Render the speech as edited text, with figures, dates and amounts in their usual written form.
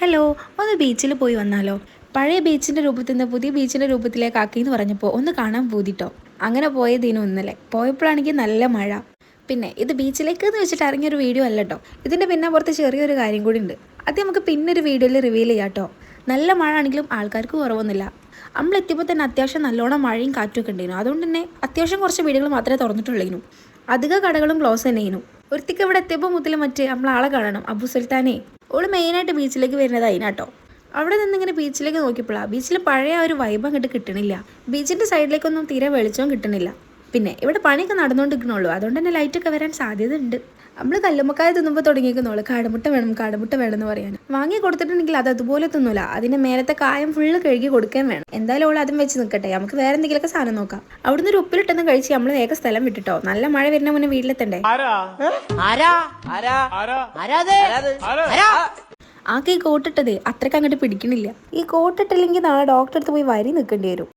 Hello, ഒന്ന് ബീച്ചിൽ പോയി വന്നാലോ? പഴയ ബീച്ചിൻ്റെ രൂപത്തിൽ നിന്ന് പുതിയ ബീച്ചിൻ്റെ രൂപത്തിലേക്ക് ആക്കിയെന്ന് പറഞ്ഞപ്പോൾ ഒന്ന് കാണാൻ പൂതിട്ടോ. അങ്ങനെ പോയതിനും ഇന്നലെ പോയപ്പോഴാണെങ്കിൽ നല്ല മഴ. പിന്നെ ഇത് ബീച്ചിലേക്ക് എന്ന് വെച്ചിട്ട് ഇറങ്ങിയൊരു വീഡിയോ അല്ല കേട്ടോ. ഇതിൻ്റെ പിന്നെ പുറത്ത് ചെറിയൊരു കാര്യം കൂടി ഉണ്ട്. അത് നമുക്ക് പിന്നെ ഒരു വീഡിയോയിൽ റിവീൽ ചെയ്യാം കേട്ടോ. നല്ല മഴ ആണെങ്കിലും ആൾക്കാർക്ക് കുറവൊന്നുമില്ല. നമ്മളെത്തിയപ്പോൾ തന്നെ അത്യാവശ്യം നല്ലോണം മഴയും കാറ്റും ഒക്കെ ഉണ്ടായിരുന്നു. അതുകൊണ്ട് തന്നെ അത്യാവശ്യം കുറച്ച് വീടുകൾ മാത്രമേ തുറന്നിട്ടുള്ളൂ. അധിക കടകളും ക്ലോസ് തന്നെയായിരുന്നു. ഒരുത്തിക്ക് ഇവിടെ എത്തിയപ്പോൾ മുതൽ മറ്റേ നമ്മളാളെ കാണണം, അബു സുൽത്താനെ. ഓള് മെയിനായിട്ട് ബീച്ചിലേക്ക് വരുന്നത് അതിനാട്ടോ. അവിടെ നിന്നിങ്ങനെ ബീച്ചിലേക്ക് നോക്കിയപ്പോഴാണ് ബീച്ചിൽ പഴയ ഒരു വൈബ് അങ്ങോട്ട് കിട്ടണില്ല. ബീച്ചിൻ്റെ സൈഡിലേക്കൊന്നും തീരെ വെളിച്ചവും കിട്ടണില്ല. പിന്നെ ഇവിടെ പണിയൊക്കെ നടന്നുകൊണ്ടിരിക്കണുള്ളൂ. അതുകൊണ്ട് തന്നെ ലൈറ്റൊക്കെ വരാൻ സാധ്യത ഉണ്ട്. നമ്മൾ കല്ലുമ്മക്കായ തിന്നുമ്പോൾ തുടങ്ങിയിരിക്കുന്നോളൂ കാടമുട്ട വേണം എന്ന് പറയാൻ. വാങ്ങി കൊടുത്തിട്ടുണ്ടെങ്കിൽ അത് അതുപോലെ തിന്നൂല. അതിൻ്റെ മേലത്തെ കായം ഫുള്ള് കഴുകി കൊടുക്കാൻ വേണം. എന്തായാലും ഓൾ അതും വെച്ച് നിൽക്കട്ടെ, നമുക്ക് വേറെ എന്തെങ്കിലുമൊക്കെ സാധനം നോക്കാം. അവിടുന്ന് ഒരു ഉപ്പിലിട്ടെന്ന് കഴിച്ച് നമ്മൾ വേഗം സ്ഥലം വിട്ടിട്ടോ. നല്ല മഴ വരുന്ന മുന്നേ വീട്ടിലെത്തണ്ടേ. ആകെ ഈ കോട്ടിട്ടത് അത്രയ്ക്ക് അങ്ങോട്ട് പിടിക്കണില്ല. ഈ കോട്ടിട്ടില്ലെങ്കിൽ നാളെ ഡോക്ടറെ അടുത്ത് പോയി വരി നിൽക്കേണ്ടി വരും.